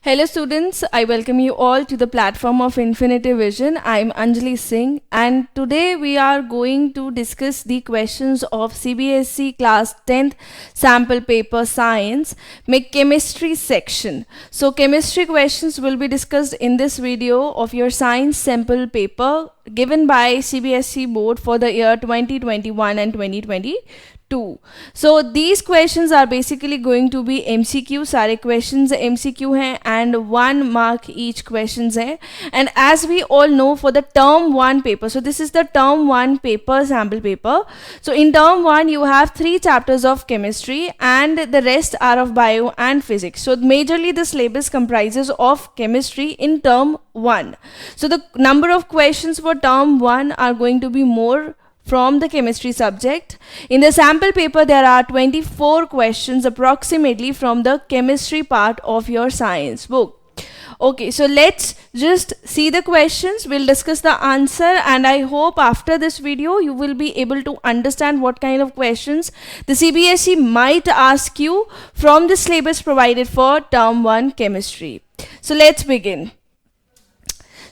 Hello students, I welcome you all to the platform of Infinity Vision. I am Anjali Singh and today we are going to discuss the questions of CBSE class 10th sample paper science में chemistry section. So chemistry questions will be discussed in this video of your science sample paper given by CBSE board for the year 2021 and 2022. So these questions are basically going to be MCQ. सारे questions MCQ हैं and 1 mark each questions हैं. And as we all know, for the term 1 paper, so this is the term 1 paper sample paper. So in term 1 you have 3 chapters of chemistry and the rest are of bio and physics. So majorly the syllabus comprises of chemistry in term 1. So the number of questions for term 1 are going to be more from the chemistry subject. In the sample paper there are 24 questions approximately from the chemistry part of your science book. Okay, so let's just see the questions. We'll discuss the answer and I hope after this video you will be able to understand what kind of questions the CBSE might ask you from the syllabus provided for term 1 chemistry. So let's begin.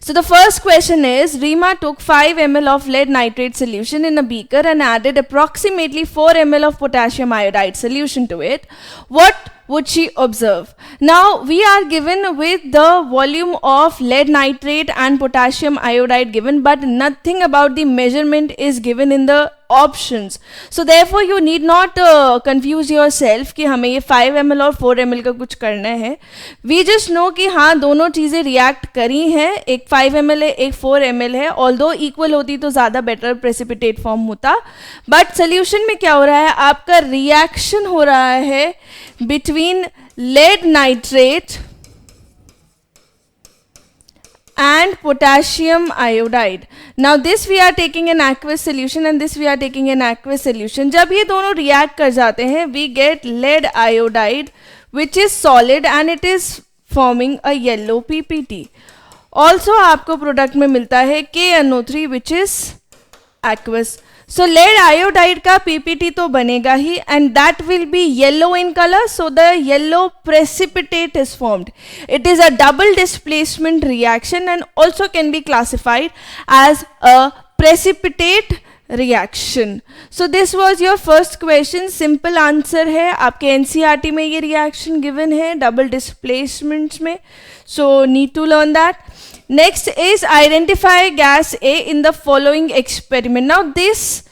So the first question is, Rima took 5 ml of lead nitrate solution in a beaker and added approximately 4 ml of potassium iodide solution to it. What would she observe? Now we are given with the volume of lead nitrate and potassium iodide given, but nothing about the measurement is given in the options. So therefore you need not confuse yourself कि हमें ये 5 ml और 4 ml का कुछ करना है. We just know कि हाँ दोनों चीज़ें react करी हैं, एक 5 ml है एक 4 ml है, although equal होती तो ज़्यादा better precipitate form होता, but solution में क्या हो रहा है, आपका reaction हो रहा है between lead nitrate and potassium iodide. Now this we are taking an aqueous solution and this we are taking an aqueous solution. जब ये दोनों react कर जाते हैं, we get lead iodide which is solid and it is forming a yellow PPT. Also आपको product में मिलता है KNO3 which is aqueous. So lead iodide का PPT तो बनेगा ही and that will be yellow in color, so the yellow precipitate is formed. It is a double displacement reaction and also can be classified as a precipitate reaction. So this was your first question. Simple answer है, आपके NCERT में ये reaction given है double displacements में, so need to learn that. Next is identify gas A in the following experiment. Now this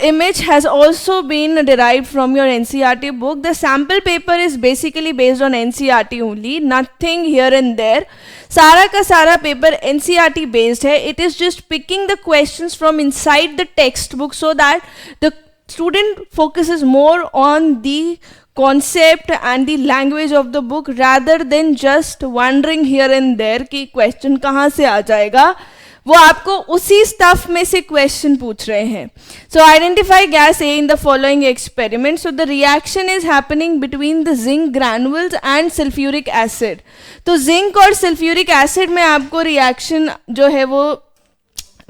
image has also been derived from your NCERT book. The sample paper is basically based on NCERT only, nothing here and there. सारा का सारा paper NCERT based है. It is just picking the questions from inside the textbook so that the student focuses more on the concept and the language of the book rather than just wondering here and there कि question कहाँ से आ जाएगा, वो आपको उसी stuff में से question पूछ रहे हैं. So identify gas A in the following experiment. So the reaction is happening between the zinc granules and sulfuric acid. तो zinc और sulfuric acid में आपको reaction जो है वो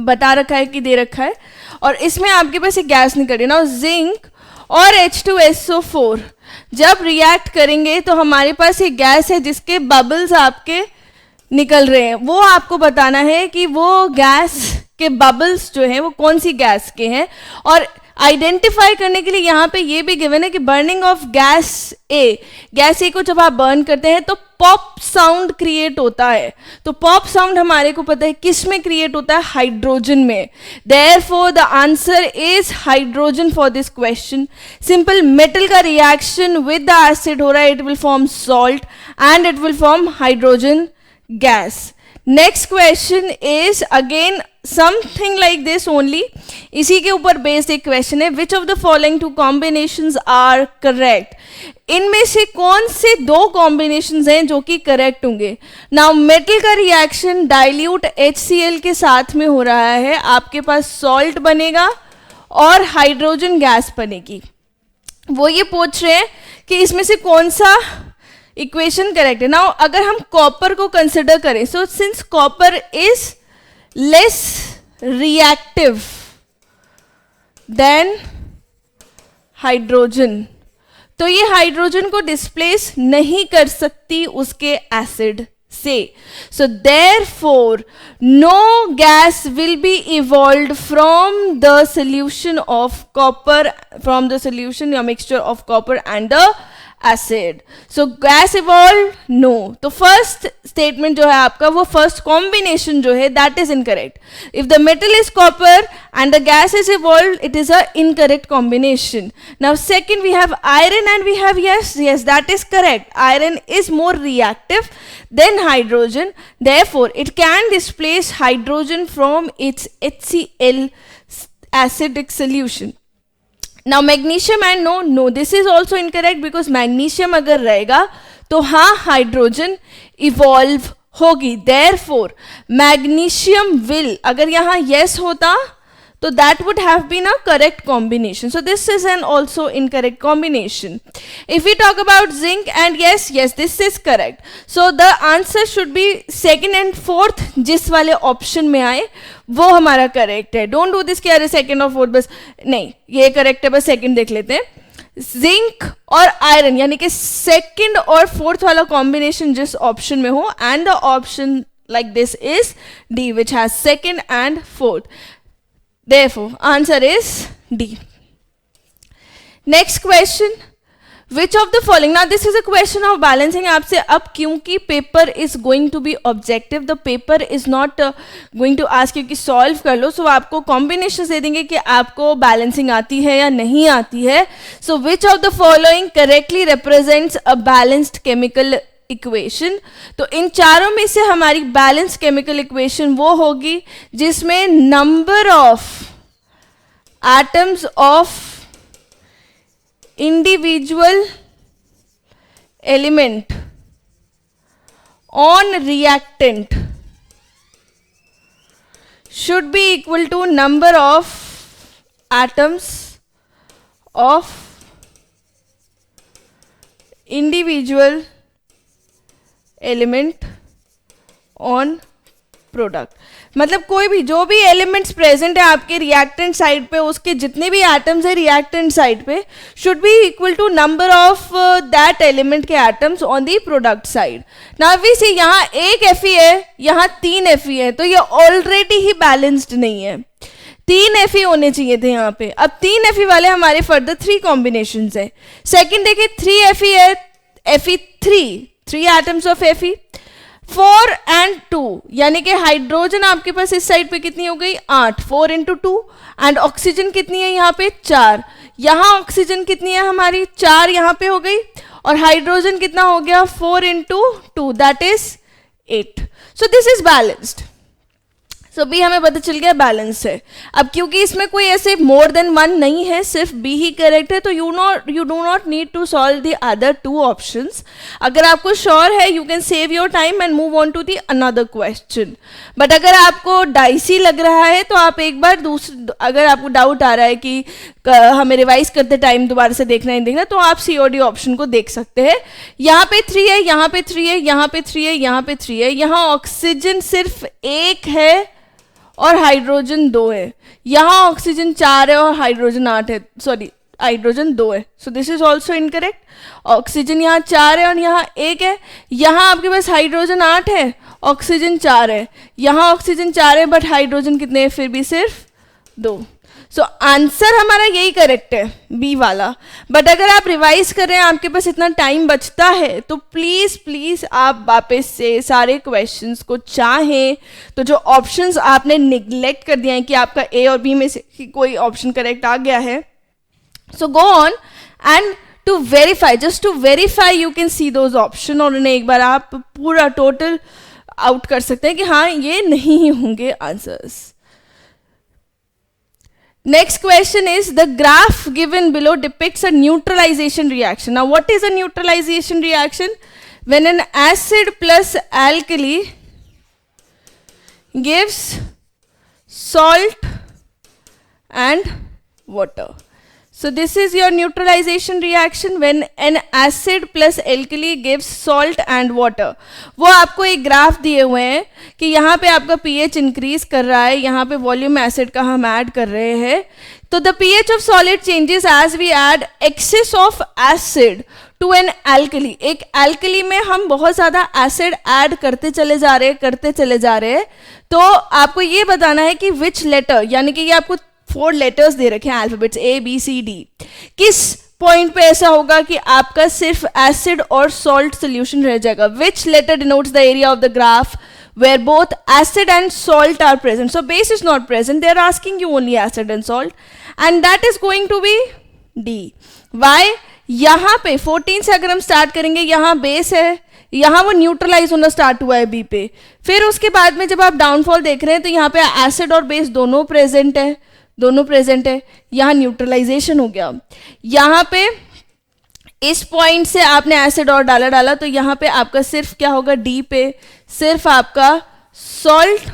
बता रखा है कि दे रखा है और इसमें आपके पास एक गैस निकल रही है. Now zinc और H2SO4 जब रिएक्ट करेंगे तो हमारे पास एक गैस है जिसके बबल्स आपके निकल रहे हैं. वो आपको बताना है कि वो गैस के बबल्स जो हैं वो कौन सी गैस के हैं और आइडेंटिफाई करने के लिए यहाँ पे ये भी गिवन है कि बर्निंग ऑफ गैस ए को जब आप बर्न करते हैं तो पॉप साउंड क्रिएट होता है. तो पॉप साउंड हमारे को पता है किस में क्रिएट होता है, हाइड्रोजन में. Therefore the answer is hydrogen for this question. Simple metal का रिएक्शन विद द एसिड हो रहा है, it will form salt and it will form hydrogen gas. Next question is again something like this only, इसी के ऊपर based एक question है. Which of the following 2 combinations are correct? इनमें से कौन से 2 कॉम्बिनेशंस हैं जो कि करेक्ट होंगे? नाउ मेटल का रिएक्शन डाइल्यूट HCl के साथ में हो रहा है, आपके पास सॉल्ट बनेगा और हाइड्रोजन गैस बनेगी. वो ये पूछ रहे हैं कि इसमें से कौन सा इक्वेशन करेक्ट है. नाउ अगर हम कॉपर को कंसिडर करें, so since copper is less reactive than hydrogen, तो ये हाइड्रोजन को डिस्प्लेस नहीं कर सकती उसके एसिड से. So therefore no gas will be evolved from the solution of copper, from the solution or mixture of copper and the acid. So gas evolved? No. तो first statement जो है आपका वो first combination जो है that is incorrect. If the metal is copper and the gas is evolved, it is a incorrect combination. Now second we have iron and we have yes that is correct. Iron is more reactive than hydrogen. Therefore it can displace hydrogen from its HCl acidic solution. Now magnesium and no this is also incorrect because magnesium अगर रहेगा तो हाँ hydrogen evolve होगी. Therefore magnesium will, अगर यहाँ yes होता तो that would have been a correct combination. So this is an also incorrect combination. If we talk about zinc and yes this is correct. So the answer should be second and fourth जिस वाले option में आए वो हमारा correct है. Don't do this कि अरे second और fourth बस नहीं, ये correct है, बस second देख लेते हैं. जिंक और आयरन यानी कि सेकंड और फोर्थ वाला कॉम्बिनेशन जिस ऑप्शन में हो and the option like this is D which has second and fourth. Therefore, answer is D. Next question. Which of the following? Now this is a question of balancing. आपसे अब क्योंकि paper is going to be objective, the paper is not going to ask you कि solve कर लो. So आपको combinations दे देंगे कि आपको balancing आती है या नहीं आती है. So which of the following correctly represents a balanced chemical equation? तो इन चारों में से हमारी बैलेंस केमिकल इक्वेशन वो होगी जिसमें number of atoms of individual element on reactant should be equal to number of atoms of individual element on product. मतलब कोई भी जो भी एलिमेंट्स प्रेजेंट है आपके रिएक्टेंट साइड पे उसके जितने भी एटम्स है रिएक्टेंट साइड पे should be equal to number of that element के atoms on the product side. Now we see यहाँ एक Fe है, यहाँ 3 Fe है, तो ये ऑलरेडी ही बैलेंस्ड नहीं है. 3 Fe होने चाहिए थे यहाँ पे. अब 3 Fe वाले हमारे फर्दर 3 कॉम्बिनेशन है. सेकेंड देखिए 3 Fe है, Fe3 atoms of Fe, 4 and 2 यानी कि हाइड्रोजन आपके पास इस साइड पे कितनी हो गई 8, 4 into 2 एंड ऑक्सीजन कितनी है यहाँ पे 4. यहाँ ऑक्सीजन कितनी है हमारी 4 यहाँ पे हो गई और हाइड्रोजन कितना हो गया 4 into 2 that is 8. So this is balanced. So B हमें पता चल गया बैलेंस है. अब क्योंकि इसमें कोई ऐसे मोर देन 1 नहीं है, सिर्फ बी ही करेक्ट है, तो you do not need to solve the other 2 options. अगर आपको श्योर है you can save your time and move on to the another question. But अगर आपको डाइसी लग रहा है तो आप एक बार अगर आपको डाउट आ रहा है कि हमें रिवाइज करते टाइम दोबारा से देखना ही देखना, तो आप COD ऑप्शन को देख सकते हैं. यहाँ पे 3 है, यहाँ पे 3 है, यहाँ पे 3 है, यहाँ पे 3 है. यहाँ ऑक्सीजन सिर्फ 1 है और हाइड्रोजन 2 है. यहाँ ऑक्सीजन 4 है और हाइड्रोजन 8 है, सॉरी हाइड्रोजन 2 है. सो this is also incorrect. Oxygen यहाँ 4 है और यहाँ 1 है. यहाँ आपके पास हाइड्रोजन 8 है, ऑक्सीजन 4 है. यहाँ ऑक्सीजन 4 है बट हाइड्रोजन कितने हैं फिर भी सिर्फ 2. सो आंसर हमारा यही करेक्ट है बी वाला. बट अगर आप रिवाइज कर रहे हैं आपके पास इतना टाइम बचता है तो प्लीज आप वापस से सारे क्वेश्चंस को चाहें तो जो ऑप्शंस आपने निगलेक्ट कर दिया है कि आपका ए और बी में से कोई ऑप्शन करेक्ट आ गया है, so go on and to verify, just to verify you can see those option और उन्हें एक बार आप पूरा टोटल आउट कर सकते हैं कि हाँ ये नहीं ही होंगे answers. Next question is the graph given below depicts a neutralization reaction. Now what is a neutralization reaction? When an acid plus alkali gives salt and water. So this is your neutralization reaction when an acid plus alkali gives salt and water. वो आपको एक graph दिए हुए हैं कि यहाँ पे आपका pH इंक्रीज कर रहा है, यहाँ पे वॉल्यूम एसिड का हम ऐड कर रहे हैं. तो the pH of solid changes as we add excess of acid to an alkali. एक alkali में हम बहुत ज़्यादा एसिड ऐड करते चले जा रहे हैं. तो आपको ये बताना है कि which letter, यानी कि ये आपको 4 लेटर्स दे रखे हैं अल्फाबेट्स ABCD, किस पॉइंट पे ऐसा होगा कि आपका सिर्फ एसिड और सॉल्ट सोल्यूशन रह जाएगा. Which letter denotes the area of the graph where both acid and salt are present. So base is not present, they are asking you only acid and salt, and that is going to be D. Why? यहाँ पे 14 से अगर हम start करेंगे, यहाँ base है, यहाँ वो न्यूट्रलाइज होना स्टार्ट हुआ है बी पे. फिर उसके बाद में जब आप डाउनफॉल देख रहे हैं तो यहाँ पे एसिड और बेस दोनों प्रेजेंट है, यहाँ न्यूट्रलाइजेशन हो गया. यहाँ पे इस पॉइंट से आपने एसिड और डाला तो यहाँ पे आपका सिर्फ क्या होगा, डी पे सिर्फ आपका सॉल्ट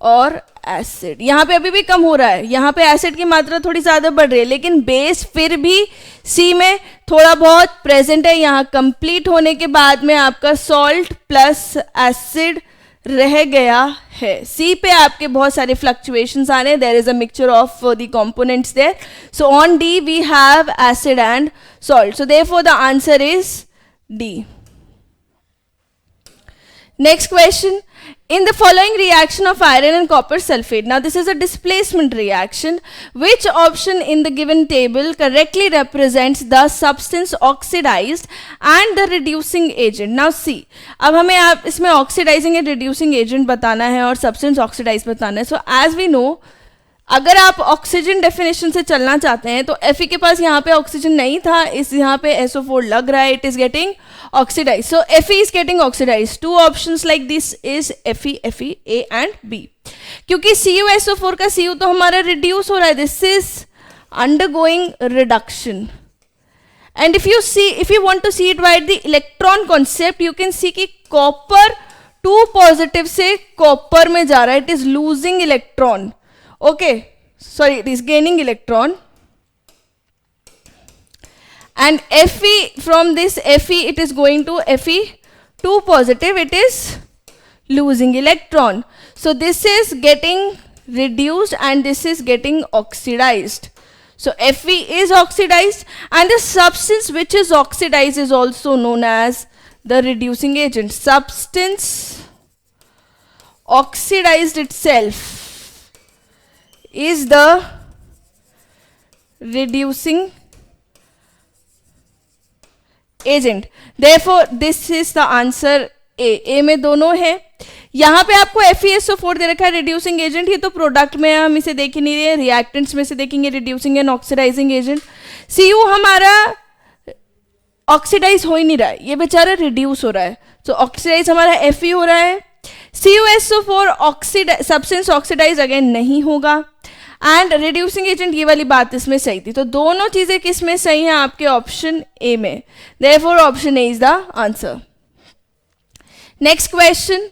और एसिड. यहाँ पे अभी भी कम हो रहा है, यहाँ पे एसिड की मात्रा थोड़ी ज़्यादा बढ़ रही है, लेकिन बेस फिर भी सी में थोड़ा बहुत प्रेजेंट है. यहाँ कंप्लीट होने के बाद में आपका सॉल्ट प्लस एसिड रह गया है. सी पे आपके बहुत सारे फ्लक्चुएशंस आ रहे हैं. There is a mixture of the components there. So on D we have acid and salt. So therefore the answer is D. Next question. In the following reaction of iron and copper sulfate, now this is a displacement reaction, which option in the given table correctly represents the substance oxidized and the reducing agent? Now see, अब हमें आप इसमें oxidizing and reducing agent बताना है और substance oxidized बताना है. So as we know, अगर आप ऑक्सीजन डेफिनेशन से चलना चाहते हैं तो Fe के पास यहाँ पे ऑक्सीजन नहीं था, इस यहाँ पे SO4 लग रहा है, it is getting oxidise. So Fe is getting oxidise. 2 options like this is Fe, A and B. क्योंकि CuSO4 का Cu तो हमारा रिड्यूस हो रहा है, this is undergoing reduction. And if you want to see it by the electron concept, you can see कि copper 2 positive से copper में जा रहा है, it is losing electron. Okay, sorry, it is gaining electron, and Fe, from this Fe it is going to Fe2 positive, it is losing electron. So this is getting reduced and this is getting oxidized. So Fe is oxidized, and the substance which is oxidized is also known as the reducing agent. Substance oxidized itself is the reducing agent. Therefore this is the answer A में दोनों है. यहाँ पे आपको FeSO4 दे रखा है reducing agent, ये तो प्रोडक्ट में हम इसे देख ही नहीं रहे, रिएक्टेंट्स में से देखेंगे reducing and oxidising agent. Cu हमारा ऑक्सीडाइज हो ही नहीं रहा है, ये बेचारा रिड्यूस हो रहा है. तो ऑक्सीडाइज हमारा Fe हो रहा है. CuSO4 सब्सटेंस ऑक्सीडाइज अगेन नहीं होगा, एंड रिड्यूसिंग एजेंट, ये वाली बात इसमें सही थी. तो दोनों चीजें किस में सही हैं आपके ऑप्शन ए में. Therefore option A is the answer. Next question.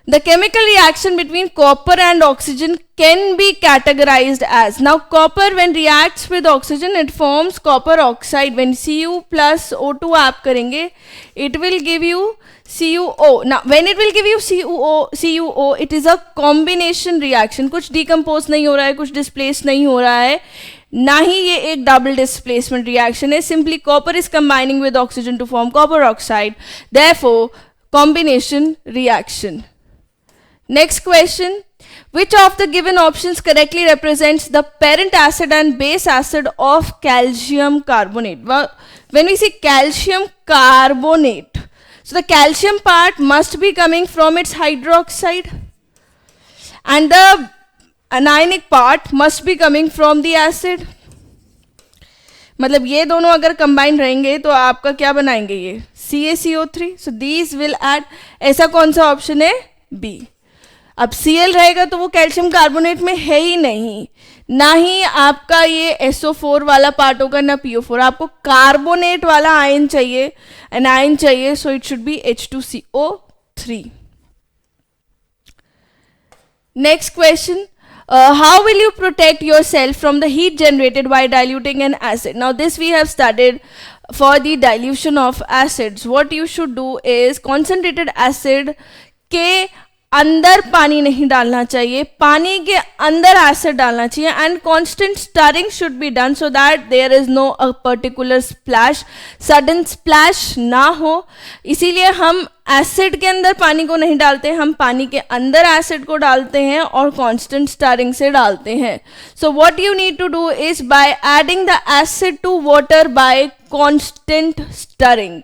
The chemical reaction between copper and oxygen can be categorized as. Now copper when reacts with oxygen it forms copper oxide. When Cu plus O2 आप करेंगे it will give you CuO. Now when it will give you CuO it is a combination reaction. कुछ decompose नहीं हो रहा है, कुछ displace नहीं हो रहा है, ना ही ये एक double displacement reaction है. Simply copper is combining with oxygen to form copper oxide. Therefore combination reaction. Next question. Which of the given options correctly represents the parent acid and base acid of calcium carbonate? Well, when we say calcium carbonate, so the calcium part must be coming from its hydroxide and the anionic part must be coming from the acid. मतलब ये दोनों अगर combine रहेंगे तो आपका क्या बनाएंगे, ये CaCO3. So these will add. ऐसा कौन सा ऑप्शन है, B. अब Cl रहेगा तो वो कैल्शियम कार्बोनेट में है ही नहीं, ना ही आपका ये SO4 वाला पार्ट होगा, ना PO4. आपको कार्बोनेट वाला आयन चाहिए, एनायन चाहिए, so it should be H2CO3. Next question. how will you protect yourself from the heat generated by diluting an acid? Now this we have studied for the dilution of acids. What you should do is concentrated acid के अंदर पानी नहीं डालना चाहिए, पानी के अंदर acid डालना चाहिए, and constant stirring should be done so that there is no a particular splash, sudden splash ना हो. इसीलिए हम एसिड के अंदर पानी को नहीं डालते, हम पानी के अंदर एसिड को डालते हैं और कांस्टेंट स्टरिंग से डालते हैं. So what you need to do is by adding the acid to water by constant stirring.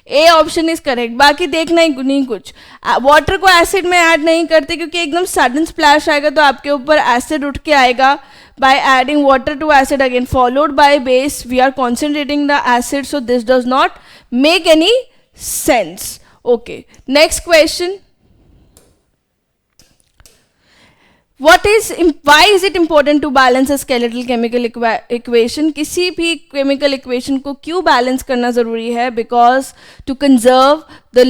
A option is correct. बाकी देखना ही नहीं कुछ. वाटर को एसिड में ऐड नहीं करते क्योंकि एकदम सडन स्प्लैश आएगा तो आपके ऊपर एसिड उठ के आएगा. By adding water to acid again followed by base, we are concentrating the acid, so this does not make any sense. Okay, next question. Why is it important to balance a skeletal chemical equation? किसी भी chemical equation को क्यों balance करना ज़रूरी है? Because to conserve the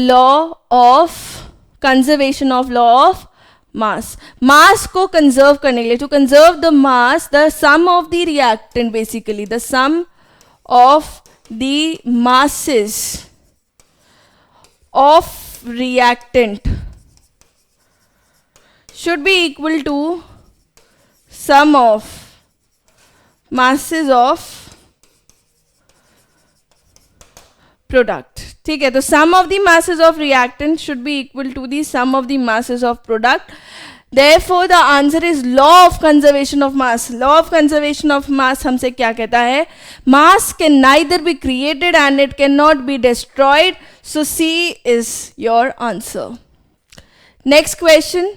conservation of law of mass. Mass को conserve करने के लिए, to conserve the mass, the sum of the reactant, basically the sum of the masses of reactant should be equal to sum of masses of product. ठीक है, तो sum of the masses of reactant should be equal to the sum of the masses of product. Therefore the answer is law of conservation of mass. Law of conservation of mass हमसे क्या कहता है? Mass can neither be created and it cannot be destroyed. So C is your answer. Next question.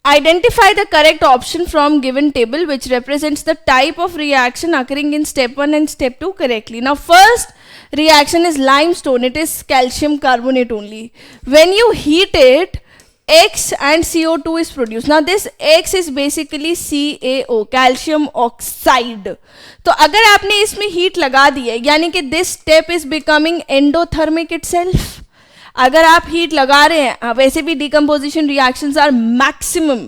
Identify the correct option from given table which represents the type of reaction occurring in step 1 and step 2 correctly. Now first reaction is limestone. It is calcium carbonate only. When you heat it, X and CO2 is produced. Now this X is basically CaO, calcium oxide. तो अगर आपने इसमें heat लगा दी है यानी कि this step is becoming endothermic itself. अगर आप हीट लगा रहे हैं, वैसे भी decomposition reactions are maximum,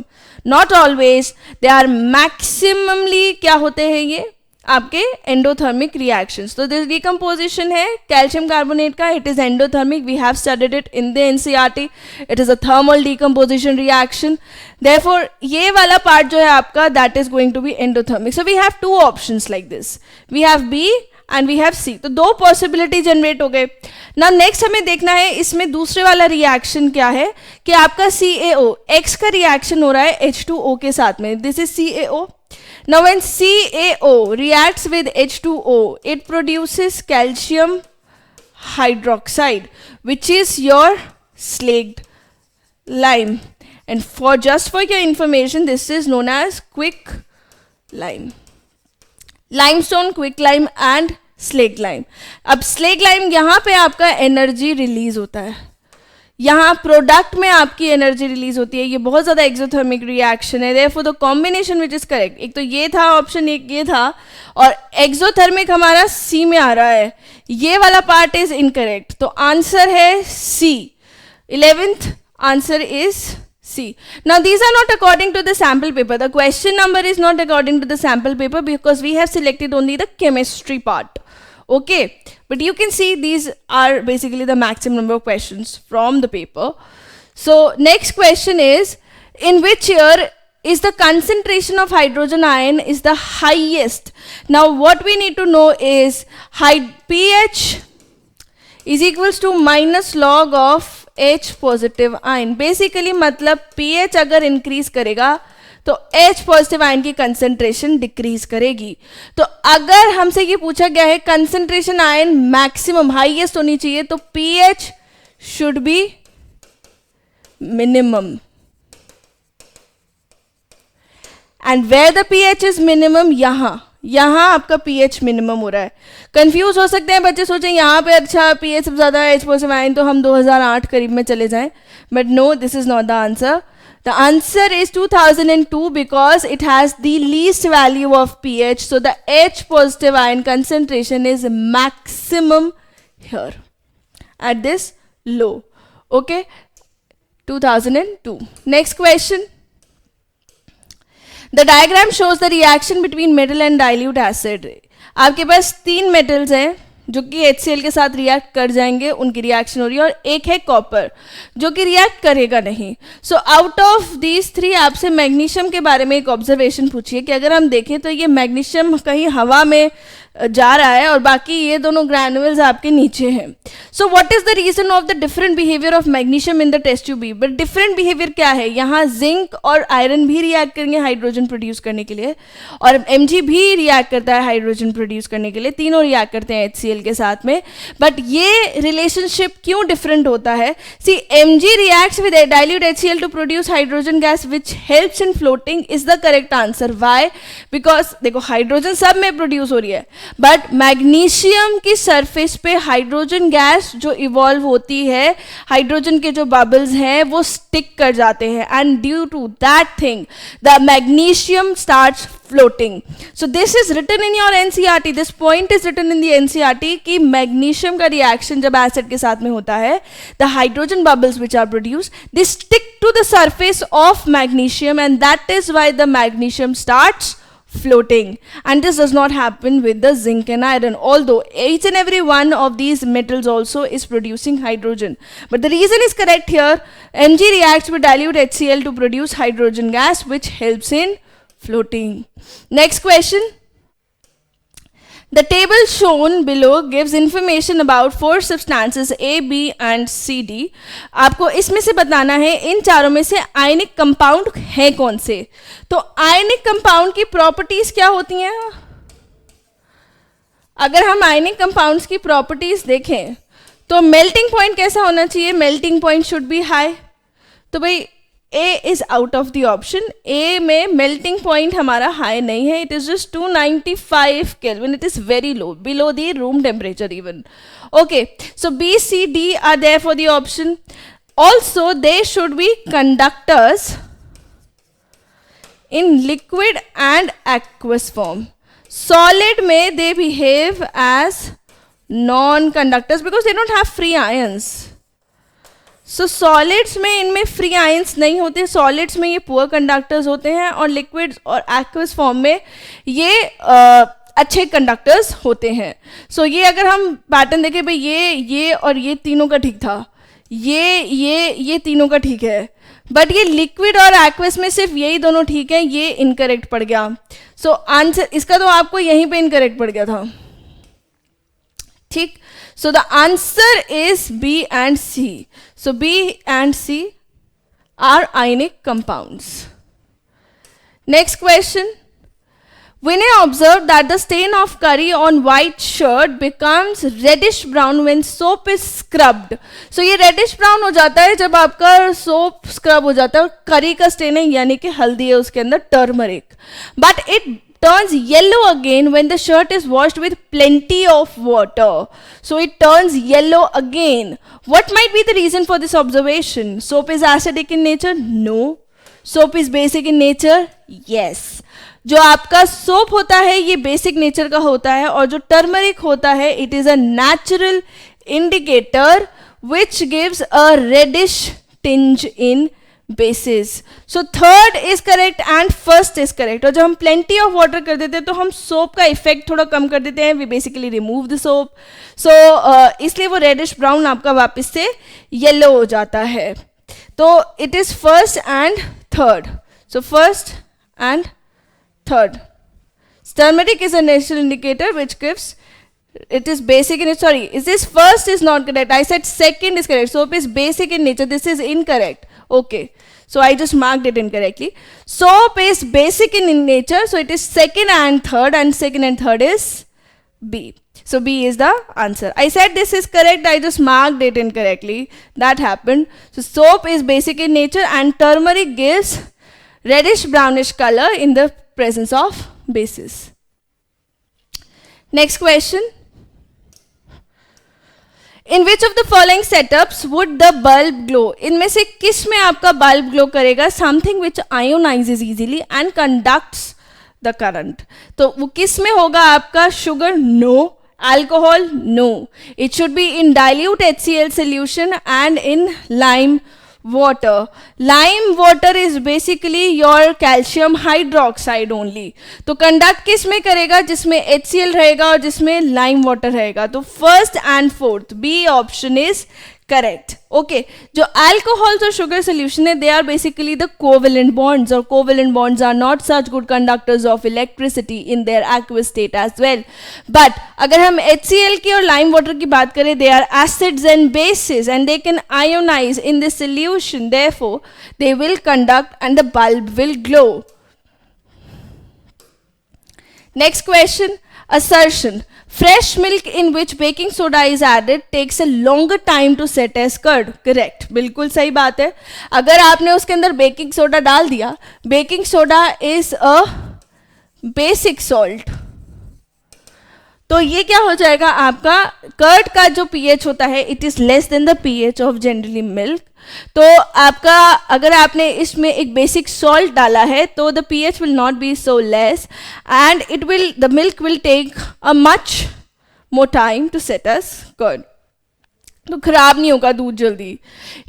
not always, they are maximally क्या होते हैं ये आपके एंडोथर्मिक रिएक्शंस. तो दिस डिकम्पोजिशन है कैल्शियम कार्बोनेट का, it is endothermic. We have studied it in the NCERT. It is a thermal decomposition reaction. Therefore ये वाला पार्ट जो है आपका that is going to be endothermic. So we have two options like this. We have B and we have सी. तो दो possibility generate हो गए. Now next हमें देखना है इसमें दूसरे वाला रिएक्शन क्या है कि आपका CaO, X का रिएक्शन हो रहा है H2O के साथ में. This is CaO. Now when CaO reacts with H2O, it produces calcium hydroxide, which is your slaked lime. And just for your information, this is known as quick lime. Limestone, quick lime and slaked lime. अब slaked lime यहाँ पे आपका energy release होता है, यहाँ product में आपकी energy release होती है. ये बहुत ज़्यादा एक्सोथर्मिक रिएक्शन है. Therefore the combination which is correct, एक तो ये था ऑप्शन, एक ये था, और एक्सोथर्मिक हमारा सी में आ रहा है. ये वाला पार्ट इज इनकरेक्ट. तो आंसर है सी. 11th answer is C. Now these are not according to the sample paper. The question number is not according to the sample paper because we have selected only the chemistry part. Okay, but you can see these are basically the maximum number of questions from the paper. So next question is, in which year is the concentration of hydrogen ion is the highest? Now what we need to know is pH is equals to minus log of H positive ion. Basically मतलब pH अगर increase करेगा तो H positive ion की concentration decrease करेगी. तो अगर हमसे ये पूछा गया है कंसेंट्रेशन आयन मैक्सिमम हाईएस्ट होनी चाहिए तो pH should be minimum. And where the pH is minimum, यहाँ आपका pH मिनिमम हो रहा है. कंफ्यूज हो सकते हैं बच्चे, सोचें यहाँ पे अच्छा pH सबसे ज़्यादा H पॉजिटिव आयन तो हम 2008 करीब में चले जाएं, but no, this is not the answer. The answer is 2002 because it has the least value of pH. So the H positive ion concentration is maximum here at this low. Okay, 2002. Next question. The diagram shows the reaction between metal and dilute acid. आपके पास 3 metals हैं जो कि HCl के साथ react कर जाएंगे, उनकी reaction हो रही है, और एक है कॉपर जो कि रिएक्ट करेगा नहीं. सो आउट ऑफ दीज 3 आपसे मैग्नीशियम के बारे में एक ऑब्जर्वेशन पूछिए कि अगर हम देखें तो ये मैग्नीशियम कहीं हवा में जा रहा है और बाकी ये दोनों ग्रैनुअल्स आपके नीचे हैं. So what is the reason of the different behaviour of magnesium in the test tube B? But different behaviour क्या है? यहाँ जिंक और आयरन भी रिएक्ट करेंगे हाइड्रोजन प्रोड्यूस करने के लिए, और Mg भी रिएक्ट करता है हाइड्रोजन प्रोड्यूस करने के लिए, तीनों रिएक्ट करते हैं HCl के साथ में. बट ये रिलेशनशिप क्यों डिफरेंट होता है? C Mg reacts with dilute HCl to produce hydrogen gas which helps in floating is the correct answer. Why? Because देखो हाइड्रोजन सब में प्रोड्यूस हो रही है, बट मैग्नीशियम की सरफेस पे हाइड्रोजन गैस जो इवॉल्व होती है, हाइड्रोजन के जो बबल्स हैं वो स्टिक कर जाते हैं, and due to that thing the magnesium starts floating. So this is written in your NCERT. This point is written in the NCERT कि मैग्नीशियम का रिएक्शन जब एसिड के साथ में होता है, the hydrogen bubbles which are produced, they stick to the surface of magnesium, and that is why the magnesium starts floating. And this does not happen with the zinc and iron, although each and every one of these metals also is producing hydrogen. But the reason is correct here. Mg reacts with dilute HCl to produce hydrogen gas, which helps in floating. Next question. The table shown below gives information about 4 substances A, B and C, D. आपको इसमें से बताना है इन चारों में से ionic compound है कौन से. तो आयनिक कंपाउंड की प्रॉपर्टीज क्या होती हैं? अगर हम आयनिक कंपाउंड्स की प्रॉपर्टीज देखें तो मेल्टिंग पॉइंट कैसा होना चाहिए? Melting point should be high. तो भाई A is out of the option. A में melting point हमारा high नहीं है. It is just 295 Kelvin. It is very low, below the room temperature even. Okay, so B, C, D are there for the option. Also, they should be conductors in liquid and aqueous form. Solid में they behave as non-conductors because they don't have free ions. So solids में इनमें free ions नहीं होते, solids में ये poor conductors होते हैं, और लिक्विड्स और एक्वस फॉर्म में ये अच्छे कंडक्टर्स होते हैं. सो ये अगर हम पैटर्न देखें भाई ये और ये तीनों का ठीक था, ये तीनों का ठीक है, बट ये लिक्विड और एक्वस में सिर्फ यही दोनों ठीक है, ये इनकरेक्ट पड़ गया. सो आंसर इसका तो आपको यहीं पे इनकरेक्ट पड़ गया था. ठीक. So the answer is B and C. So B and C are ionic compounds. Next question. Vinay observed that the stain of curry on white shirt becomes reddish brown when soap is scrubbed. So ये reddish brown हो जाता है जब आपका soap scrub हो जाता है. curry का stain है यानी कि हल्दी है उसके अंदर, turmeric. But it turns yellow again when the shirt is washed with plenty of water. So it turns yellow again. What might be the reason for this observation? Soap is acidic in nature? No. Soap is basic in nature? Yes. जो आपका soap होता है ये basic nature का होता है, और जो टर्मरिक होता है it is a natural indicator which gives a reddish tinge in bases. So third is correct and first is correct. और जब हम plenty of water कर देते हैं तो हम सोप का इफेक्ट थोड़ा कम कर देते हैं. We basically remove the soap. So इसलिए वो reddish brown आपका वापस से yellow हो जाता है. तो it is first and third. So first and third. Turmeric is a natural indicator which gives, it is basic in it. Sorry, is this first is not correct. I said second is correct. Soap is basic in nature. This is incorrect. Okay, so I just marked it incorrectly. Soap is basic in nature, so it is second and third is B. So B is the answer. I said this is correct, I just marked it incorrectly. That happened. So soap is basic in nature and turmeric gives reddish brownish color in the presence of bases. Next question. In which of the following setups would the bulb glow? इनमें से किस में आपका bulb glow करेगा? Something which ionizes easily and conducts the current. तो वो किस में होगा आपका? Sugar? No. Alcohol? No. It should be in dilute HCl solution and in lime water. Lime water is basically your calcium hydroxide only. तो conduct किस में करेगा? जिसमें HCl रहेगा और जिसमें लाइम वाटर रहेगा. तो first and fourth B option is correct. Okay, जो अल्कोहल्स और शुगर सोल्यूशन है they are basically the covalent bonds, और covalent bonds are not such good conductors of electricity in their aqueous state as well. But अगर हम HCl की और lime water की बात करें, they are acids and bases and they can ionise in this solution, therefore they will conduct and the bulb will glow. Next question, assertion. Fresh milk in which baking soda is added takes a longer time to set as curd. Correct. बिल्कुल सही बात है. अगर आपने उसके अंदर baking soda डाल दिया, baking soda is a basic salt, तो ये क्या हो जाएगा आपका कर्ड का जो pH होता है it is less than the pH of generally milk. तो आपका अगर आपने इसमें एक बेसिक सॉल्ट डाला है तो the pH will not be so less and it will the milk will take a much more time to set as curd. तो खराब नहीं होगा दूध जल्दी.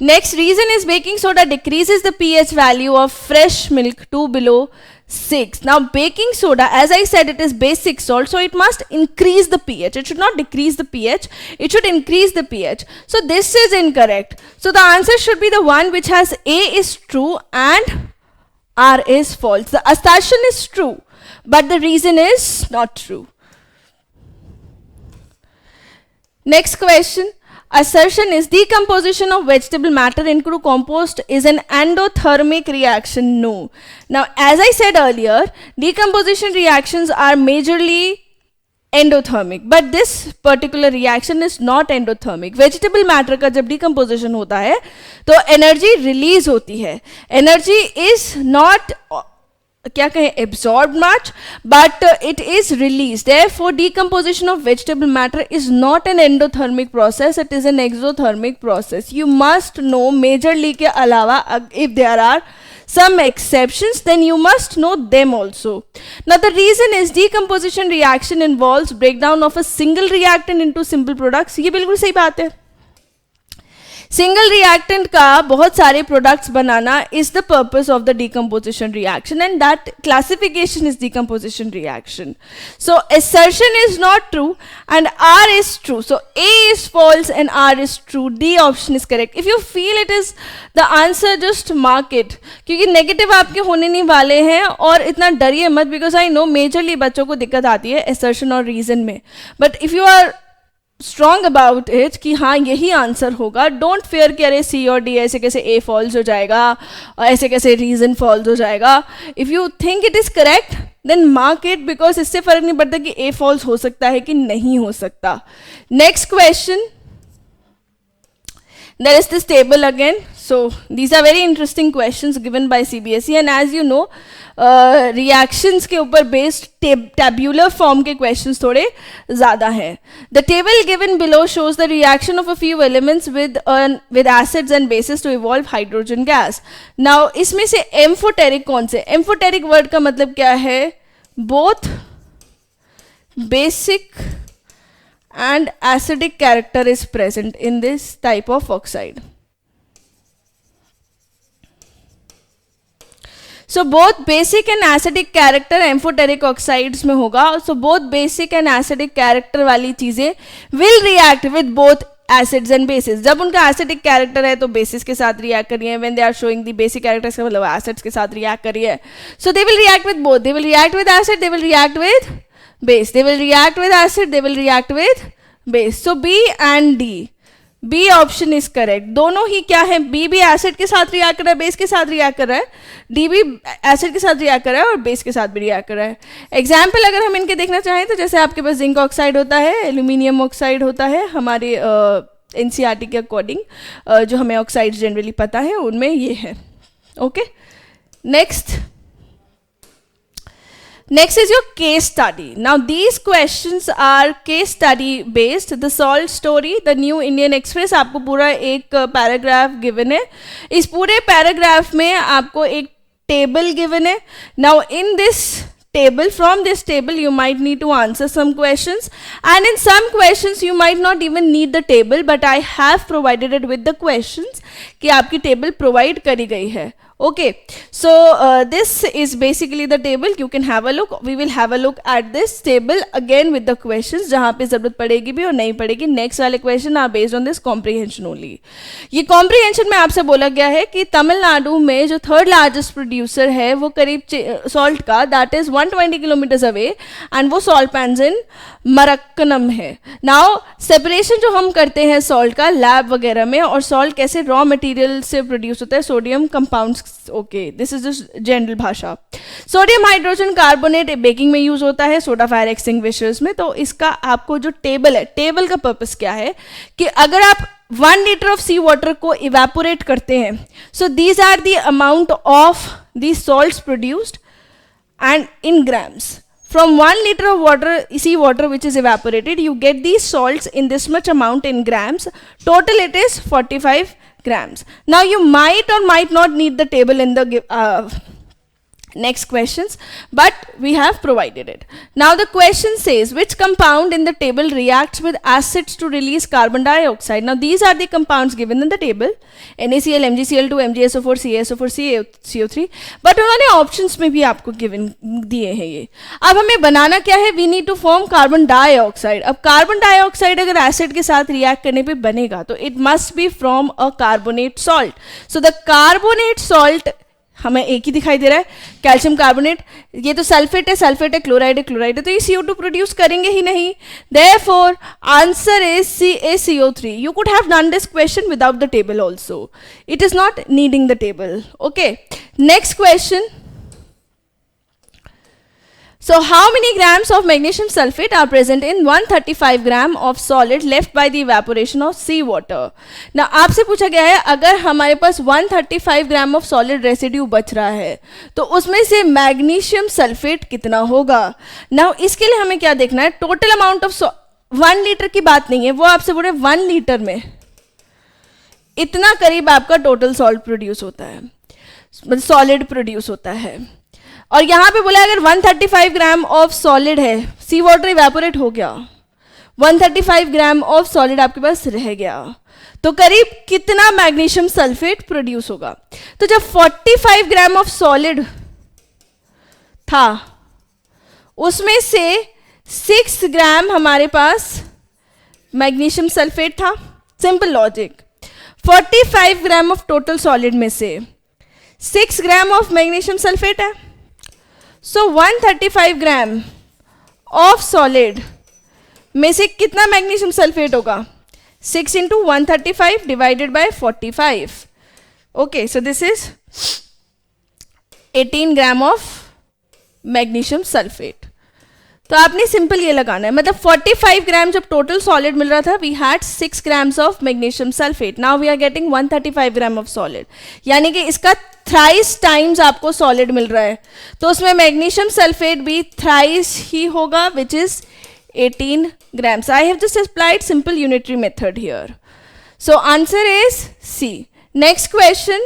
Next reason is baking soda decreases the pH value of fresh milk to below 6. Now baking soda, as I said, it is basic salt, so it must increase the pH. It should not decrease the pH, it should increase the pH. So this is incorrect. So the answer should be the one which has A is true and R is false. The assertion is true, but the reason is not true. Next question. Assertion is decomposition of vegetable matter into compost is an endothermic reaction. No. Now, as I said earlier, decomposition reactions are majorly endothermic, but this particular reaction is not endothermic. Vegetable matter का जब decomposition होता है तो energy release होती है. Energy is not क्या कहें absorbed much, but it is released. Therefore, decomposition of vegetable matter is not an endothermic process, it is an exothermic process. You must know majorly के अलावा if there are some exceptions, then you must know them also. Now, the reason is decomposition reaction involves breakdown of a single reactant into simple products. ये बिल्कुल सही बात है. Single reactant का बहुत सारे products banana is the purpose of the decomposition reaction and that classification is decomposition reaction. So assertion is not true and R is true. So A is false and R is true. D option is correct. If you feel it is the answer, just mark it. क्योंकि negative आपके होने नहीं वाले हैं और इतना डरिए मत, बिकॉज आई नो मेजरली बच्चों को दिक्कत आती है assertion और रीजन में. But if you are strong about it कि हाँ यही आंसर होगा, डोंट फेयर कि अरे सी और डी ऐसे कैसे ए फॉल्स हो जाएगा और ऐसे कैसे रीजन फॉल्स हो जाएगा. If you think it is correct then mark it, because इससे फर्क नहीं पड़ता कि ए फॉल्स हो सकता है कि नहीं हो सकता. Next question, there is this table again. So these are very interesting questions given by CBSE and as you know reactions के ऊपर based tabular form के questions थोड़े ज़्यादा हैं. The table given below shows the reaction of a few elements with acids and bases to evolve hydrogen gas. Now इसमें से amphoteric कौन से? Amphoteric word का मतलब क्या है? Both basic and acidic character is present in this type of oxide. So both basic and acidic character amphoteric oxides में होगा. So both basic and acidic character वाली चीजें will react with both acids and bases. जब उनका acidic character है तो bases के साथ react कर रही है. When they are showing the basic characters का मतलब acids के साथ react कर रही है. So they will react with both. They will react with acid. They will react with base. They will react with acid. They will react with base. So B and D. B option is correct. दोनों ही क्या है? B भी acid के साथ react कर रहा है, base के साथ रिएक्ट कर रहा है. D भी एसिड के साथ रिएक्ट कर रहा है और बेस के साथ भी रिएक्ट कर रहा है. एग्जाम्पल अगर हम इनके देखना चाहें तो जैसे आपके पास जिंक ऑक्साइड होता है, एल्यूमिनियम ऑक्साइड होता है. हमारे NCERT के अकॉर्डिंग जो हमें ऑक्साइड जनरली पता है उनमें ये है. Okay, Next is your case study. Now these questions are case study based. The salt story, the New Indian Express, आपको पूरा एक पैराग्राफ गिवन है. इस पूरे पैराग्राफ में आपको एक टेबल गिवन है. Now in this table. From this table you might need to answer some questions, and in some questions you might not even need the table, but I have provided it with the questions कि आपकी table provide करी गई है. Okay, so this is basically the table. You can have a look. We will have a look at this table again with the questions जहाँ पे ज़रूरत पड़ेगी भी और नहीं पड़ेगी. Next वाले question are based on this comprehension only. ये comprehension में आपसे बोला गया है कि तमिलनाडु में जो थर्ड लार्जेस्ट प्रोड्यूसर है वो करीब सॉल्ट का, that is 120 kilometres away, and वो सॉल्ट पैन्स इन मरक्कनम है. नाउ सेपरेशन जो हम करते हैं सॉल्ट का लैब वगैरह में, और सॉल्ट कैसे रॉ मटेरियल से प्रोड्यूस होता है, sodium compounds. Okay, this is just general भाषा. सोडियम हाइड्रोजन कार्बोनेट बेकिंग में यूज होता है, सोडा फायर एक्सटिंग्विशर्स में. तो इसका आपको जो टेबल है, टेबल का पर्पस क्या है कि अगर आप 1 लीटर ऑफ सी वाटर को इवेपोरेट करते हैं, so these are the amount of the salts produced and in grams. From 1 liter of water, sea water which is evaporated, you get these salts in this much amount in grams. Total it is 45 grams. Now you might or might not need the table in the next questions, but we have provided it. Now the question says, which compound in the table reacts with acids to release carbon dioxide? Now these are the compounds given in the table: NaCl, MgCl2, MgSO4, CaSO4, CaCO3. but उन्होंने options में भी आपको given दिए हैं ये. अब हमें बनाना क्या है? We need to form carbon dioxide. अब carbon dioxide अगर acid के साथ react करने पे बनेगा तो it must be from a carbonate salt. So the carbonate salt हमें एक ही दिखाई दे रहा है, कैल्शियम कार्बोनेट. ये तो सल्फेट है, क्लोराइड है, तो ये CO2 प्रोड्यूस करेंगे ही नहीं. Therefore answer is CaCO3. You could have done this question without the table also. It is not needing the table. Okay, next question. So how many grams of magnesium sulfate are present in 135 gram of solid left by the evaporation of sea water? Now आपसे पूछा गया है अगर हमारे पास 135 gram of solid residue बच रहा है तो उसमें से मैग्नीशियम सल्फेट कितना होगा. Now इसके लिए हमें क्या देखना है? टोटल अमाउंट ऑफ 1 लीटर की बात नहीं है, वो आपसे बोले 1 लीटर में इतना करीब आपका टोटल सॉल्ट प्रोड्यूस होता है, मतलब सॉलिड प्रोड्यूस होता है. और यहाँ पे बोला अगर 135 ग्राम ऑफ सॉलिड है, सी वाटर इवेपोरेट हो गया, 135 ग्राम ऑफ सॉलिड आपके पास रह गया, तो करीब कितना मैग्नीशियम सल्फेट प्रोड्यूस होगा. तो जब 45 ग्राम ऑफ सॉलिड था उसमें से 6 ग्राम हमारे पास मैग्नीशियम सल्फेट था. Simple logic, 45 gram of total solid में से 6 ग्राम ऑफ मैग्नीशियम सल्फेट है. सो 135 ग्राम ऑफ सॉलिड में से कितना मैग्नीशियम सल्फेट होगा? 6 into 135 divided by 45. Okay, so this is 18 gram of magnesium sulphate. तो आपने सिंपल ये लगाना है, मतलब 45 ग्राम जब टोटल सॉलिड मिल रहा था, we had 6 grams of magnesium sulphate. Now we are getting 135 gram of solid, यानी कि इसका थ्राइस टाइम्स आपको सॉलिड मिल रहा है, तो उसमें मैग्नीशियम सल्फेट भी थ्राइस ही होगा, which is 18 grams. I have just applied simple unitary method here. So answer is C. Next question.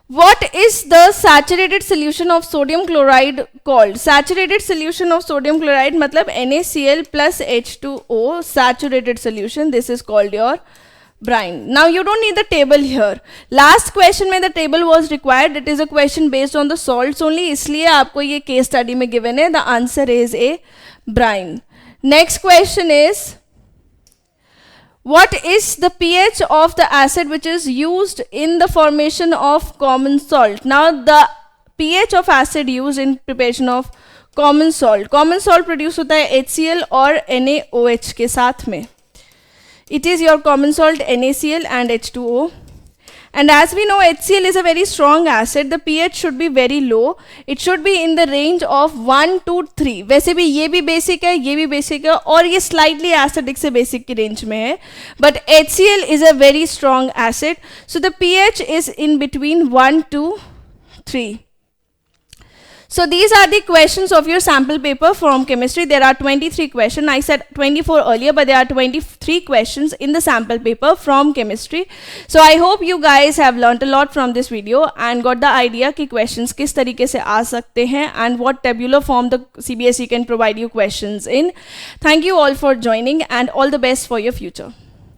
What is the saturated solution of sodium chloride called? Saturated solution of sodium chloride मतलब NaCl plus H2O saturated solution. This is called your brine. Now you don't need the table here. Last question में the table was required. It is a question based on the salts only. इसलिए आपको ये case study में given है. The answer is a brine. Next question is, what is the pH of the acid which is used in the formation of common salt? Now the pH of acid used in preparation of common salt. Common salt produce होता है HCl और NaOH के साथ में. It is your common salt NaCl and H2O. And as we know, HCl is a very strong acid. The pH should be very low. It should be in the range of 1 to 3. वैसे भी ये भी basic है, ये भी basic है, और ये slightly acidic से basic की range में है. But HCl is a very strong acid. So the pH is in between 1 to 3. So these are the questions of your sample paper from chemistry. There are 23 questions. I said 24 earlier, but there are 23 questions in the sample paper from chemistry. So I hope you guys have learnt a lot from this video and got the idea कि questions किस तरीके से आ सकते हैं and what tabular form the CBSE can provide you questions in. Thank you all for joining and all the best for your future.